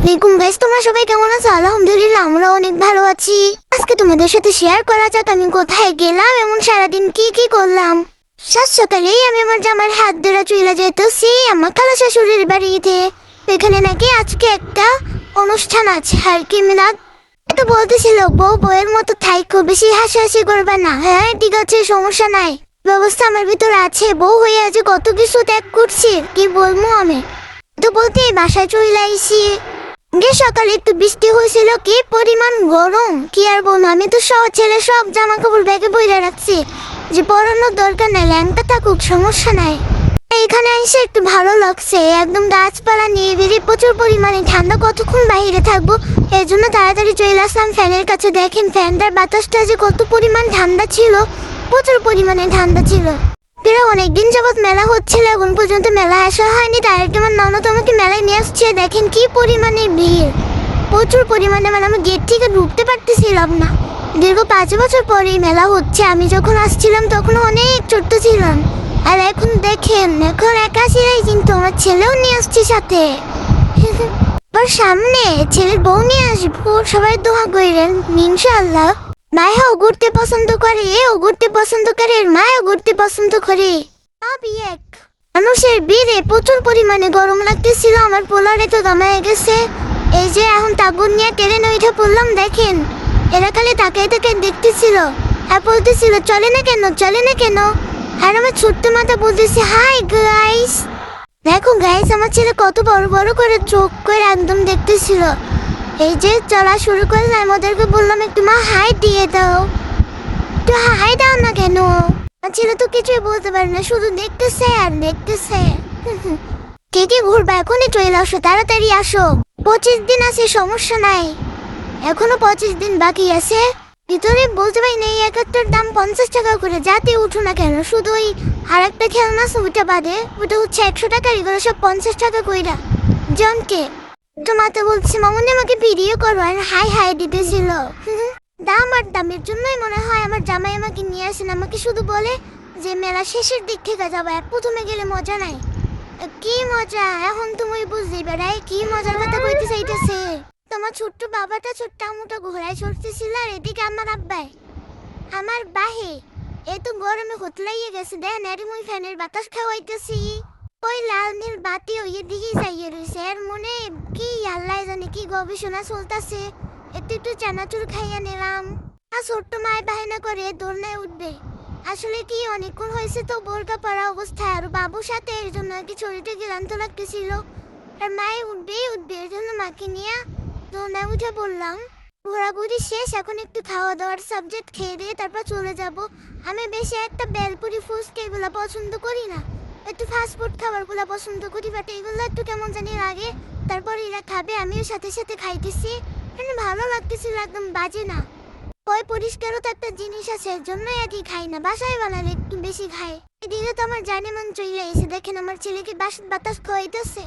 দেখুন গাইস, তোমরা সবাই কেমন আছো? আলহামদুলিল্লাহ আমরা অনেক ভালো আছি। আজকে তোমাদের সাথে শেয়ার করা যাক আমি কোথায় গেলাম, এমন সারাদিন কি কি করলাম। সাত সকালেই আমি আমার জামার হাত ধরে চলে যেতেছি আমার খালা শাশুড়ির বাড়িতে। এখানে নাকি আজকে একটা অনুষ্ঠান আছে, আর কি মিলাদ। তো বলতেছিল বউ বউয়ের মতো থাইকো, বেশি হাসাহাসি করবে না। হ্যাঁ ঠিক আছে, সমস্যা নাই, ব্যবস্থা আমার ভিতরে আছে। বউ হয়ে আছে কত কিছু ত্যাগ করছি, কি বলবো আমি। তো বলতে বাসায় চলে আইসি। সকালে একটু বৃষ্টি হয়েছিল, কি পরিমাণ গরম কি আর বলবো। আমি তো ছেলে সব জামা কাপড় ব্যাগে বইরে রাখছি, যে পরানোর দরকার নাই, ল্যাংটা থাকুক সমস্যা নাই। এখানে এসে একটু ভালো লাগছে, একদম গাছপালা নিয়ে বেরিয়ে প্রচুর পরিমাণে ঠান্ডা, কতক্ষণ বাইরে থাকবো, এই জন্য তাড়াতাড়ি চলে আসলাম ফ্যানের কাছে। দেখেন ফ্যানটার বাতাসটা যে কত পরিমাণ ঠান্ডা ছিল, প্রচুর পরিমাণে ঠান্ডা ছিল। অনেকদিন যাবৎ মেলা হচ্ছিল, এখন পর্যন্ত মেলা আসা হয়নি। তাই আমার ননদ আমাকে মেলায় নিয়ে আসছে। দেখেন কি পরিমাণে ভিড়, প্রচুর পরিমাণে, মানে আমি গেট থেকে ঢুকতে পারতেছিলাম না। দীর্ঘ 5 বছর পরে মেলা হচ্ছে। আমি যখন আসছিলাম তখন অনেক ছোট্ট ছিলাম, আর এখন দেখেন এখন একা ছিলাই, কিন্তু আমার ছেলেও নিয়ে আসছে সাথে। সামনে ছেলের বউ নিয়ে আসবো, সবাই দোয়া করেন ইনশাআল্লাহ। মায়াও ঘুরতে পছন্দ করে, এও ঘুরতে পছন্দ করে, মায়াও ঘুরতে পছন্দ করে। সবই এক। মানুষের ভিড়ে প্রচুর পরিমাণে গরম লাগতেছিল, আমার পোলারে তো দমায় গেছে। এই যে এখন তাগুন নিয়ে ট্রেনে উঠে পড়লাম। দেখেন এরা খালি তাকাই তাকাই দেখতেছিল, আর বলতেছিল চলে না কেন, চলে না কেন। আর আমার ছোট্ট মাথা বলতেছে হাই গাইস। দেখো গাইস, আমার ছেলে কত বড় বড় করে চোখ করে একদম দেখতেছিল। এই যে চলা শুরু করলাম, ওদেরকে বললাম একটু মা হাই দিয়ে দাও, একটু হাই দাও না কেন। আমার ছেলে তো কিছুই বলতে পারে না, শুধু দেখতেছে আর দেখতেছে। কে কে ঘুরবা এখনই চলে আসো, তাড়াতাড়ি আসো। 25 দিন আছে, সমস্যা নাই, এখনো 25 দিন বাকি আছে। ভিতরে বলতে পারি না, এই একটার দাম 50 টাকা করে, যাতে উঠো না কেন। শুধু ওই আর একটা খেলনা আছে ওটা বাদে, ওটা হচ্ছে 100 টাকা, এগুলো সব 50 টাকা কইরা জনকে। তো মাতে বলছে মামুনি আমাকে ভিডিও করো, আর হাই হাই দিতেছিল। দাম আর দামের জন্যই মনে হয় আমার জামাই আমাকে নিয়ে আসেন। আমাকে শুধু বলে যে মেলা শেষের দিক থেকে যাবো, প্রথমে গেলে মজা নাই। কি মজা এখন তুমি বুঝতে বেড়াই, কি মজার কথা কইতে চাইতেছে। তোমার ছোট্ট বাবাটা ছোট্ট আমুটা ঘোড়ায় চড়তেছিল, আর এদিকে আমার আব্বাই আমার বাহে এই তো গরমে হতলাইয়ে গেছে। দেন এর মুই ফ্যানের বাতাস খাওয়াইতেছি, ওই লাল নীল বাতি ওই দিকেই যাইয়ে রয়েছে। এর মনে কি আল্লাহ জানে কি গবেষণা চলতেছে। একটু একটু চানাচুর খাইয়া নিলাম। আর ছোট্ট মায় বাহানা করে দোলনায় উঠবে। আসলে কি অনেকক্ষণ হয়েছে তো বোরকা পরা অবস্থায়, আর বাবুর সাথে এর জন্য আর কি শরীরটা ক্লান্ত লাগতেছিল। আর মায়ে উঠবেই উঠবে, এর জন্য মাকে নিয়ে দোলনায় উঠে বললাম। ঘোরাঘুরি শেষ, এখন একটু খাওয়া দাওয়ার সাবজেক্ট খেয়ে দিয়ে তারপর চলে যাব। আমি বেশি একটা বেলপুরি ফুচকা এগুলো পছন্দ করি না, একটু ফাস্টফুড খাবারগুলো পছন্দ করি। বাট এগুলো একটু কেমন জানি লাগে। তারপর এরা খাবে, আমিও সাথে সাথে খাইতেছি। ভালো লাগতেছিল, একদম বাজে না। ওই পরিষ্কারও একটা জিনিস আছে, এর জন্যই আর কি খাই না। বাসায় বানালে একটু বেশি খাই। এদিকে তো আমার জানে মন চলে এসে। দেখেন আমার ছেলেকে বাতাস খাওয়াইতেছে,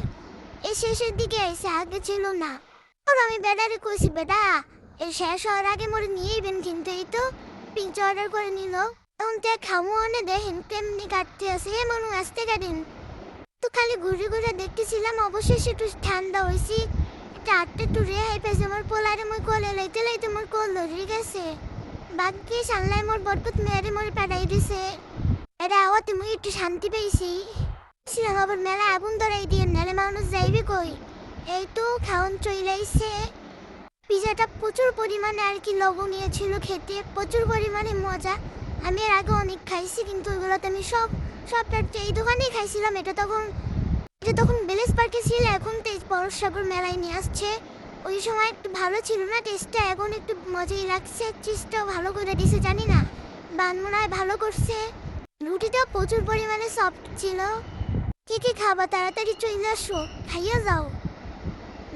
এই শেষের দিকে এসে, আগে ছিল না। আর আমি বেডারে কইছি বেডা এই শেষ হওয়ার আগে মোরে নিয়েইবেন, কিন্তু এই তো পিজ্জা অর্ডার করে নিল। তখন তো খামো অনে দেখেন কেমনি কাটতে আছে, হে মনু আসতে কাটেন। তো খালি ঘুরে ঘুরে দেখতেছিলাম। অবশেষে একটু ঠান্ডা হয়েছি, একটা আটটা একটু রেহাই পেয়েছে। আমার পোলারে মই কলে লাইতে লাইতে মোর কল ধরে গেছে। বাকি সানলাই মোর বরকত মেয়ারে মোরে পাঠাই দিছে। এটা আওয়াতে মুই একটু শান্তি পেয়েছি। আবার মেলা আগুন ধরাই দিয়ে নালে মানুষ যাইবে কই। এই তো খাওয়ান চইলাইছে। পিজাটা প্রচুর পরিমাণে আর কি লবণীয় ছিল খেতে, প্রচুর পরিমাণে মজা। আমি এর আগে অনেক খাইছি, কিন্তু ওইগুলোতে আমি সবটা এই দোকানেই খাইছিলাম। এটা তখন বেলেস পার্কে ছিল, এখন তেজ বড়সাগর মেলায় নিয়ে আসছে। ওই সময় একটু ভালো ছিল না টেস্টটা, এখন একটু মজাই লাগছে। চিজটাও ভালো করে দিছে, জানি না বান মনে হয় ভালো করছে। রুটিটাও প্রচুর পরিমাণে সফট ছিল। কি কি খাবা তাড়াতাড়ি চলে আসো, খাইয়া যাও।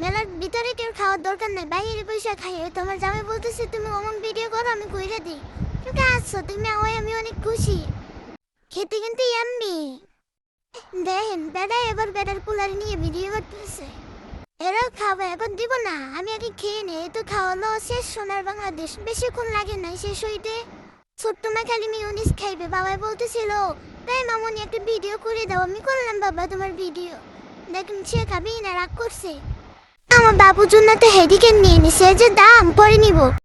মেলার ভিতরে কেউ খাওয়ার দরকার নাই, বাইরে পয়সা খাইয়ে। তোমার জামাই বলতেছে তুমি অমন ভিডিও করো, আমি কইরা দিই। তুমি আসছো, তুমি আমি অনেক খুশি। খেতে কিন্তু ইয়াম্মি। দেখেন বেড়া এবার বেড়ার পোলার নিয়ে ভিডিও করতেছে। এরাও খাবে, এখন দিব না, আমি আগে খেয়ে নে। এই তো খাওয়ালো শেষ। সোনার বাংলাদেশ বেশিক্ষণ লাগে নাই শেষ হইতে। ছোট্ট মা খালি মিউনিস খাইবে। বাবাই বলতেছিল তাই মামনি একটা ভিডিও করে দাও। আমি করলাম বাবা তোমার ভিডিও। দেখুন সে খাবেই না, রাগ করছে। আমার বাবুর জন্য তো হেডিকেন নিয়ে নিছে, এই যে দাম পরে নিব।